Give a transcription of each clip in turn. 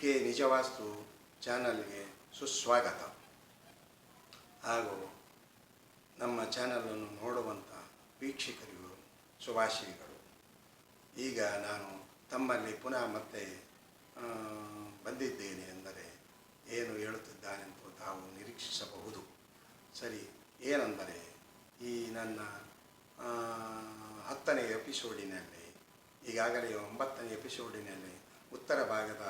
K ನಿಜವಾಸ್ತು ಚಾನಲ್ಗೆ ಸುಸ್ವಾಗತ. ಹಾಗೂ ನಮ್ಮ ಚಾನಲನ್ನು ನೋಡುವಂಥ ವೀಕ್ಷಕರಿಗೂ ಶುಭಾಶಯಗಳು. ಈಗ ನಾನು ತಮ್ಮಲ್ಲಿ ಪುನಃ ಮತ್ತೆ ಬಂದಿದ್ದೇನೆ ಎಂದರೆ ಏನು ಹೇಳುತ್ತಿದ್ದಾನೆಂದು ತಾವು ನಿರೀಕ್ಷಿಸಬಹುದು. ಸರಿ, ಏನೆಂದರೆ ಈ ನನ್ನ 10ನೇ ಎಪಿಸೋಡಿನಲ್ಲಿ, ಈಗಾಗಲೇ 9ನೇ ಎಪಿಸೋಡಿನಲ್ಲಿ ಉತ್ತರ ಭಾಗದ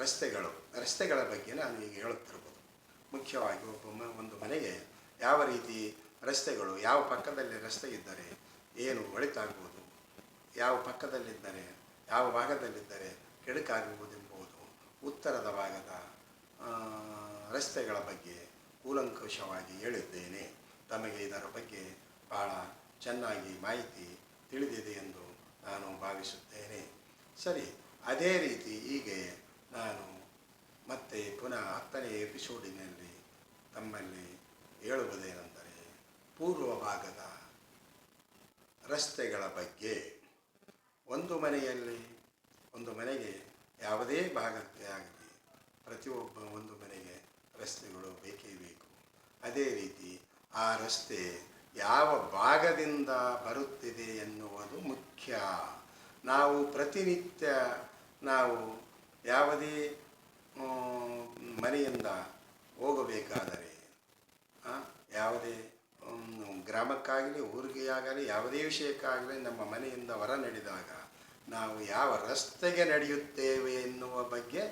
ರಸ್ತೆಗಳ ಬಗ್ಗೆ ನಾನು ಈಗ ಹೇಳುತ್ತಿರ್ಬೋದು. ಮುಖ್ಯವಾಗಿ ಒಂದು ಮನೆಗೆ ಯಾವ ರೀತಿ ರಸ್ತೆಗಳು, ಯಾವ ಪಕ್ಕದಲ್ಲಿ ರಸ್ತೆ ಇದ್ದರೆ ಏನು ಒಳಿತಾಗುವುದು, ಯಾವ ಪಕ್ಕದಲ್ಲಿದ್ದರೆ ಯಾವ ಭಾಗದಲ್ಲಿದ್ದರೆ ಕೆಡುಕಾಗುವುದೆಂಬುದು ಉತ್ತರದ ಭಾಗದ ರಸ್ತೆಗಳ ಬಗ್ಗೆ ಕೂಲಂಕಷವಾಗಿ ಹೇಳಿದ್ದೇನೆ. ತಮಗೆ ಇದರ ಬಗ್ಗೆ ಭಾಳ ಚೆನ್ನಾಗಿ ಮಾಹಿತಿ ತಿಳಿದಿದೆ ಎಂದು ನಾನು ಭಾವಿಸುತ್ತೇನೆ. ಸರಿ, ಅದೇ ರೀತಿ ಹೀಗೆ ನಾನು ಮತ್ತೆ ಪುನಃ 10ನೇ ಎಪಿಸೋಡಿನಲ್ಲಿ ತಮ್ಮಲ್ಲಿ ಹೇಳುವುದೇನೆಂದರೆ ಪೂರ್ವ ಭಾಗದ ರಸ್ತೆಗಳ ಬಗ್ಗೆ. ಒಂದು ಮನೆಗೆ ಯಾವುದೇ ಭಾಗಕ್ಕೆ ಆಗಲಿ ಒಂದು ಮನೆಗೆ ರಸ್ತೆಗಳು ಬೇಕೇ ಬೇಕು. ಅದೇ ರೀತಿ ಆ ರಸ್ತೆ ಯಾವ ಭಾಗದಿಂದ ಬರುತ್ತಿದೆ ಎನ್ನುವುದು ಮುಖ್ಯ. ನಾವು ಪ್ರತಿನಿತ್ಯ ಯಾವುದೇ ಮನೆಯಿಂದ ಹೋಗಬೇಕಾದರೆ, ಯಾವುದೇ ಗ್ರಾಮಕ್ಕಾಗಲಿ ಊರಿಗೆ ಆಗಲಿ ಯಾವುದೇ ವಿಷಯಕ್ಕಾಗಲಿ ನಮ್ಮ ಮನೆಯಿಂದ ಹೊರ ನಡೆದಾಗ ನಾವು ಯಾವ ರಸ್ತೆಗೆ ನಡೆಯುತ್ತೇವೆ ಎನ್ನುವ ಬಗ್ಗೆ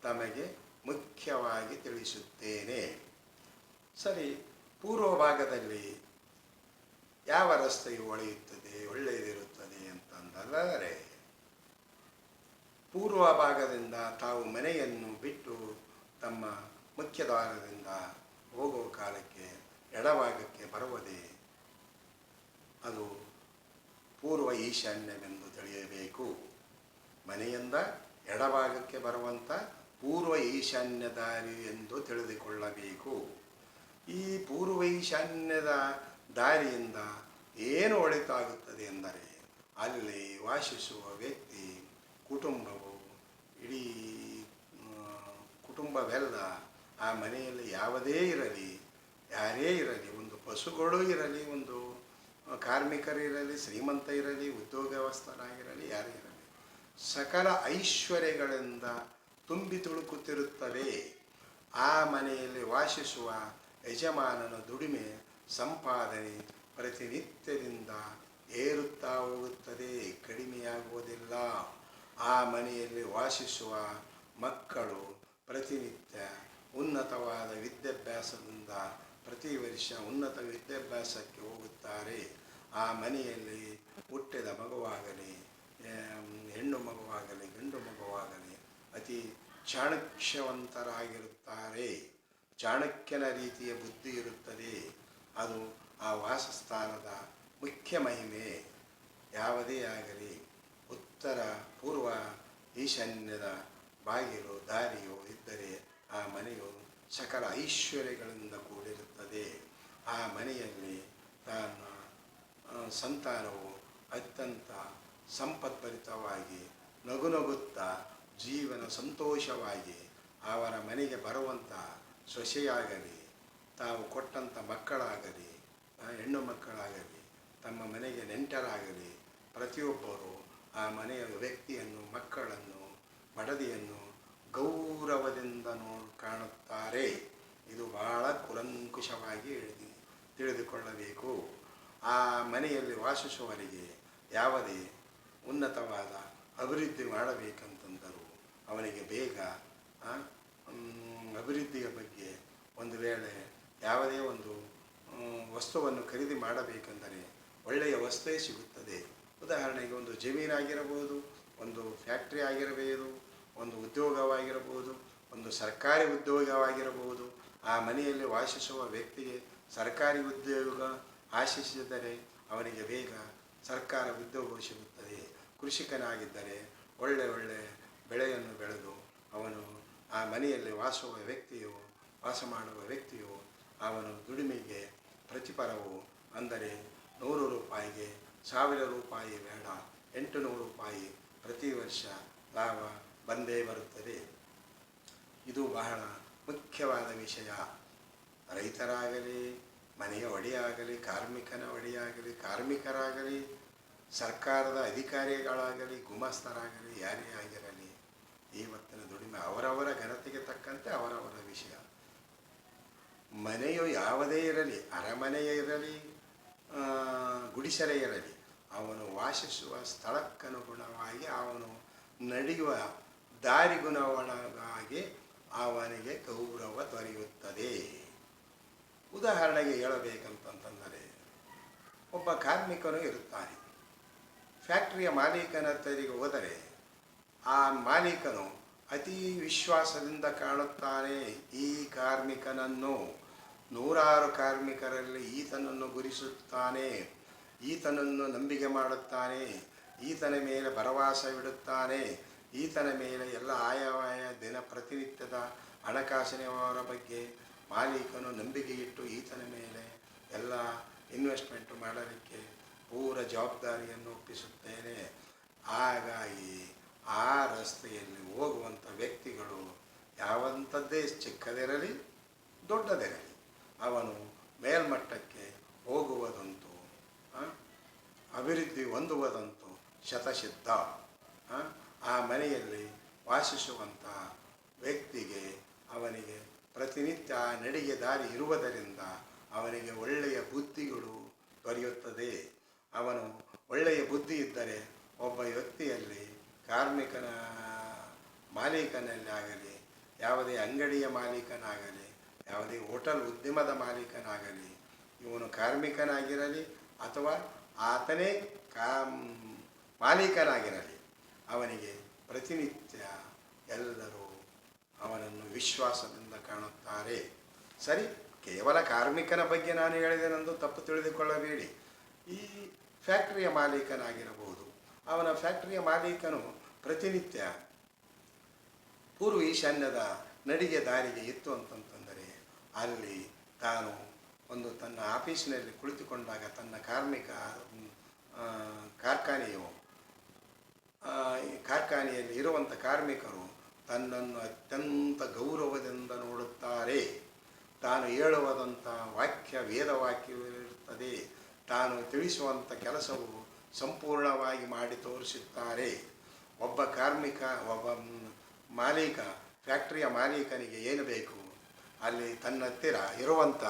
ತಮಗೆ ಮುಖ್ಯವಾಗಿ ತಿಳಿಸುತ್ತೇನೆ. ಸರಿ, ಪೂರ್ವ ಭಾಗದಲ್ಲಿ ಯಾವ ರಸ್ತೆಯು ಒಳ್ಳೆಯದಿರುತ್ತದೆ ಅಂತಂದರೆ, ಪೂರ್ವ ಭಾಗದಿಂದ ತಾವು ಮನೆಯನ್ನು ಬಿಟ್ಟು ತಮ್ಮ ಮುಖ್ಯ ದ್ವಾರದಿಂದ ಹೋಗುವ ಕಾಲಕ್ಕೆ ಎಡಭಾಗಕ್ಕೆ ಬರುವುದೇ ಅದು ಪೂರ್ವ ಈಶಾನ್ಯವೆಂದು ತಿಳಿಯಬೇಕು. ಮನೆಯಿಂದ ಎಡಭಾಗಕ್ಕೆ ಬರುವಂಥ ಪೂರ್ವ ಈಶಾನ್ಯ ದಾರಿ ಎಂದು ತಿಳಿದುಕೊಳ್ಳಬೇಕು. ಈ ಪೂರ್ವ ಈಶಾನ್ಯದ ದಾರಿಯಿಂದ ಏನು ಒಳಿತಾಗುತ್ತದೆ ಎಂದರೆ, ಅಲ್ಲಿ ವಾಸಿಸುವ ವ್ಯಕ್ತಿ, ಇಡೀ ಕುಟುಂಬವೆಲ್ಲ ಆ ಮನೆಯಲ್ಲಿ ಯಾರೇ ಇರಲಿ, ಒಂದು ಪಶುಗಳು ಇರಲಿ, ಒಂದು ಕಾರ್ಮಿಕರಿರಲಿ, ಶ್ರೀಮಂತ ಇರಲಿ, ಉದ್ಯೋಗಸ್ಥರಾಗಿರಲಿ, ಯಾರೇ ಇರಲಿ, ಸಕಲ ಐಶ್ವರ್ಯಗಳಿಂದ ತುಂಬಿ ತುಳುಕುತ್ತಿರುತ್ತವೆ. ಆ ಮನೆಯಲ್ಲಿ ವಾಸಿಸುವ ಯಜಮಾನನ ದುಡಿಮೆ, ಸಂಪಾದನೆ ಪ್ರತಿನಿತ್ಯದಿಂದ ಏರುತ್ತಾ ಹೋಗುತ್ತದೆ, ಕಡಿಮೆಯಾಗುವುದಿಲ್ಲ. ಆ ಮನೆಯಲ್ಲಿ ವಾಸಿಸುವ ಮಕ್ಕಳು ಪ್ರತಿನಿತ್ಯ ಉನ್ನತವಾದ ವಿದ್ಯಾಭ್ಯಾಸದಿಂದ ಪ್ರತಿ ವರ್ಷ ಉನ್ನತ ವಿದ್ಯಾಭ್ಯಾಸಕ್ಕೆ ಹೋಗುತ್ತಾರೆ. ಆ ಮನೆಯಲ್ಲಿ ಹುಟ್ಟಿದ ಮಗುವಾಗಲಿ, ಹೆಣ್ಣು ಮಗುವಾಗಲಿ, ಗಂಡು ಮಗುವಾಗಲಿ ಅತಿ ಚಾಣಕ್ಯವಂತರಾಗಿರುತ್ತಾರೆ. ಚಾಣಕ್ಯನ ರೀತಿಯ ಬುದ್ಧಿ ಇರುತ್ತದೆ. ಅದು ಆ ವಾಸಸ್ಥಾನದ ಮುಖ್ಯ ಮಹಿಮೆ. ಯಾವುದೇ ಆಗಲಿ ಉತ್ತರ ಪೂರ್ವ ಈಶಾನ್ಯದ ಬಾಗಿಲು ದಾರಿಯು ಇದ್ದರೆ ಆ ಮನೆಯು ಸಕಲ ಐಶ್ವರ್ಯಗಳಿಂದ ಕೂಡಿರುತ್ತದೆ. ಆ ಮನೆಯಲ್ಲಿ ತನ್ನ ಸಂತಾನವು ಅತ್ಯಂತ ಸಂಪದ್ಭರಿತವಾಗಿ ನಗುತ್ತಾ ಜೀವನ ಸಂತೋಷವಾಗಿ ಅವರ ಮನೆಗೆ ಬರುವಂಥ ಸೊಸೆಯಾಗಲಿ, ತಾವು ಕೊಟ್ಟಂಥ ಮಕ್ಕಳಾಗಲಿ, ಹೆಣ್ಣು ಮಕ್ಕಳಾಗಲಿ, ತಮ್ಮ ಮನೆಗೆ ನೆಂಟರಾಗಲಿ, ಪ್ರತಿಯೊಬ್ಬರು ಆ ಮನೆಯ ವ್ಯಕ್ತಿಯನ್ನು, ಮಕ್ಕಳನ್ನು, ಮಡದಿಯನ್ನು ಗೌರವದಿಂದ ಕಾಣುತ್ತಾರೆ. ಇದು ಬಹಳ ಕೂಲಂಕುಷವಾಗಿ ತಿಳಿದುಕೊಳ್ಳಬೇಕು. ಆ ಮನೆಯಲ್ಲಿ ವಾಸಿಸುವವರಿಗೆ ಯಾವುದೇ ಉನ್ನತವಾದ ಅಭಿವೃದ್ಧಿ ಮಾಡಬೇಕಂತಂದರೂ ಅವನಿಗೆ ಬೇಗ ಅಭಿವೃದ್ಧಿಯ ಬಗ್ಗೆ, ಒಂದು ವೇಳೆ ಯಾವುದೇ ಒಂದು ವಸ್ತುವನ್ನು ಖರೀದಿ ಮಾಡಬೇಕೆಂದರೆ ಒಳ್ಳೆಯ ವಸ್ತುವೇ ಸಿಗುತ್ತದೆ. ಉದಾಹರಣೆಗೆ ಒಂದು ಜಮೀನಾಗಿರಬಹುದು, ಒಂದು ಫ್ಯಾಕ್ಟ್ರಿ ಆಗಿರಬಹುದು, ಒಂದು ಉದ್ಯೋಗವಾಗಿರಬಹುದು, ಒಂದು ಸರ್ಕಾರಿ ಉದ್ಯೋಗವಾಗಿರಬಹುದು. ಆ ಮನೆಯಲ್ಲಿ ವಾಸಿಸುವ ವ್ಯಕ್ತಿಗೆ ಸರ್ಕಾರಿ ಉದ್ಯೋಗ ಆಶಿಸಿದರೆ ಅವನಿಗೆ ಬೇಗ ಸರ್ಕಾರ ಉದ್ಯೋಗವು ಸಿಗುತ್ತದೆ. ಕೃಷಿಕನಾಗಿದ್ದರೆ ಒಳ್ಳೆ ಬೆಳೆಯನ್ನು ಬೆಳೆದು ಅವನು ಆ ಮನೆಯಲ್ಲಿ ವಾಸ ಮಾಡುವ ವ್ಯಕ್ತಿಯು ಅವನು ದುಡಿಮೆಗೆ ಪ್ರತಿಫಲವು, ಅಂದರೆ 100 ರೂಪಾಯಿಗೆ 1000 ರೂಪಾಯಿ ಬೇಡ, 800 ರೂಪಾಯಿ ಪ್ರತಿ ವರ್ಷ ಲಾಭ ಬಂದೇ ಬರುತ್ತದೆ. ಇದು ಬಹಳ ಮುಖ್ಯವಾದ ವಿಷಯ. ರೈತರಾಗಲಿ, ಮನೆಯ ಒಡೆಯಾಗಲಿ, ಕಾರ್ಮಿಕನ ಒಡೆಯಾಗಲಿ, ಕಾರ್ಮಿಕರಾಗಲಿ, ಸರ್ಕಾರದ ಅಧಿಕಾರಿಗಳಾಗಲಿ, ಗುಮಾಸ್ತರಾಗಲಿ, ಯಾರೇ ಆಗಿರಲಿ, ಇವತ್ತಿನ ದುಡಿಮೆ ಅವರವರ ಘನತೆಗೆ ತಕ್ಕಂತೆ ಅವರವರ ವಿಷಯ. ಮನೆಯು ಯಾವುದೇ ಇರಲಿ, ಅರಮನೆಯೇ ಇರಲಿ, ಗುಡಿಸಲೇ ಇರಲಿ, ಅವನು ವಾಸಿಸುವ ಸ್ಥಳಕ್ಕನುಗುಣವಾಗಿ ಅವನು ನಡೆಯುವ ದಾರಿಗುಣವಾಗಿ ಅವನಿಗೆ ಗೌರವ ದೊರೆಯುತ್ತದೆ. ಉದಾಹರಣೆಗೆ ಹೇಳಬೇಕಂತಂದರೆ, ಒಬ್ಬ ಕಾರ್ಮಿಕನು ಇರುತ್ತಾನೆ. ಫ್ಯಾಕ್ಟ್ರಿಯ ಮಾಲೀಕನ ಹತ್ತಿರ ಹೋದರೆ ಆ ಮಾಲೀಕನು ಅತಿ ವಿಶ್ವಾಸದಿಂದ ಕಾಣುತ್ತಾನೆ. ಈ ಕಾರ್ಮಿಕನನ್ನು ನೂರಾರು ಕಾರ್ಮಿಕರಲ್ಲಿ ಈತನನ್ನು ಗುರಿಸುತ್ತಾನೆ, ಈತನನ್ನು ನಂಬಿಕೆ ಮಾಡುತ್ತಾನೆ, ಈತನ ಮೇಲೆ ಭರವಸವಿಡುತ್ತಾನೆ, ಈತನ ಮೇಲೆ ಎಲ್ಲ ಆಯವಾಯ ದಿನ ಪ್ರತಿನಿತ್ಯದ ಹಣಕಾಸಿನ ವ್ಯವಹಾರ ಬಗ್ಗೆ ಮಾಲೀಕನು ನಂಬಿಕೆ ಇಟ್ಟು ಈತನ ಮೇಲೆ ಎಲ್ಲ ಇನ್ವೆಸ್ಟ್ಮೆಂಟ್ ಮಾಡಲಿಕ್ಕೆ ಪೂರ ಜವಾಬ್ದಾರಿಯನ್ನು ಒಪ್ಪಿಸುತ್ತೇನೆ. ಹಾಗಾಗಿ ಆ ರಸ್ತೆಯಲ್ಲಿ ಹೋಗುವಂಥ ವ್ಯಕ್ತಿಗಳು ಯಾವಂಥದ್ದೇ ಚಿಕ್ಕದಿರಲಿ ದೊಡ್ಡದಿರಲಿ ಅವನು ಮೇಲ್ಮಟ್ಟಕ್ಕೆ ಹೋಗುವುದಂತೂ ಅಭಿವೃದ್ಧಿ ಹೊಂದುವುದಂತೂ ಶತಸಿದ್ಧ. ಆ ಮನೆಯಲ್ಲಿ ವಾಸಿಸುವಂಥ ವ್ಯಕ್ತಿಗೆ ಅವನಿಗೆ ಪ್ರತಿನಿತ್ಯ ನಡಿಗೆ ದಾರಿ ಇರುವುದರಿಂದ ಅವನಿಗೆ ಒಳ್ಳೆಯ ಬುದ್ಧಿಗಳು ದೊರೆಯುತ್ತದೆ. ಅವನು ಒಳ್ಳೆಯ ಬುದ್ಧಿ ಇದ್ದರೆ ಒಬ್ಬ ವ್ಯಕ್ತಿಯಲ್ಲಿ ಕಾರ್ಮಿಕನ ಮಾಲೀಕನಲ್ಲಿ ಆಗಲಿ, ಯಾವುದೇ ಅಂಗಡಿಯ ಮಾಲೀಕನಾಗಲಿ, ಯಾವುದೇ ಹೋಟೆಲ್ ಉದ್ಯಮದ ಮಾಲೀಕನಾಗಲಿ, ಇವನು ಕಾರ್ಮಿಕನಾಗಿರಲಿ ಅಥವಾ ಆತನೇ ಮಾಲೀಕನಾಗಿರಲಿ, ಅವನಿಗೆ ಪ್ರತಿನಿತ್ಯ ಎಲ್ಲರೂ ಅವನನ್ನು ವಿಶ್ವಾಸದಿಂದ ಕಾಣುತ್ತಾರೆ. ಸರಿ, ಕೇವಲ ಕಾರ್ಮಿಕನ ಬಗ್ಗೆ ನಾನು ಹೇಳಿದೆನೆಂದು ತಪ್ಪು ತಿಳಿದುಕೊಳ್ಳಬೇಡಿ. ಈ ಫ್ಯಾಕ್ಟ್ರಿಯ ಮಾಲೀಕನಾಗಿರಬಹುದು. ಅವನ ಫ್ಯಾಕ್ಟ್ರಿಯ ಮಾಲೀಕನು ಪ್ರತಿನಿತ್ಯ ಪೂರ್ವ ಈಶಾನ್ಯದ ನಡಿಗೆ ದಾರಿಗೆ ಇತ್ತು ಅಂತಂತಂದರೆ ಅಲ್ಲಿ ತಾನು ಒಂದು ತನ್ನ ಆಫೀಸಿನಲ್ಲಿ ಕುಳಿತುಕೊಂಡಾಗ ತನ್ನ ಕಾರ್ಖಾನೆಯಲ್ಲಿ ಇರುವಂಥ ಕಾರ್ಮಿಕರು ತನ್ನನ್ನು ಅತ್ಯಂತ ಗೌರವದಿಂದ ನೋಡುತ್ತಾರೆ. ತಾನು ಹೇಳುವುದಂಥ ವಾಕ್ಯ ವೇದವಾಕ್ಯವಿರುತ್ತದೆ. ತಾನು ತಿಳಿಸುವಂಥ ಕೆಲಸವು ಸಂಪೂರ್ಣವಾಗಿ ಮಾಡಿ ತೋರಿಸುತ್ತಾರೆ. ಒಬ್ಬ ಕಾರ್ಮಿಕ, ಒಬ್ಬ ಮಾಲೀಕ, ಫ್ಯಾಕ್ಟ್ರಿಯ ಮಾಲೀಕನಿಗೆ ಏನು ಬೇಕು, ಅಲ್ಲಿ ತನ್ನ ಹತ್ತಿರ ಇರುವಂಥ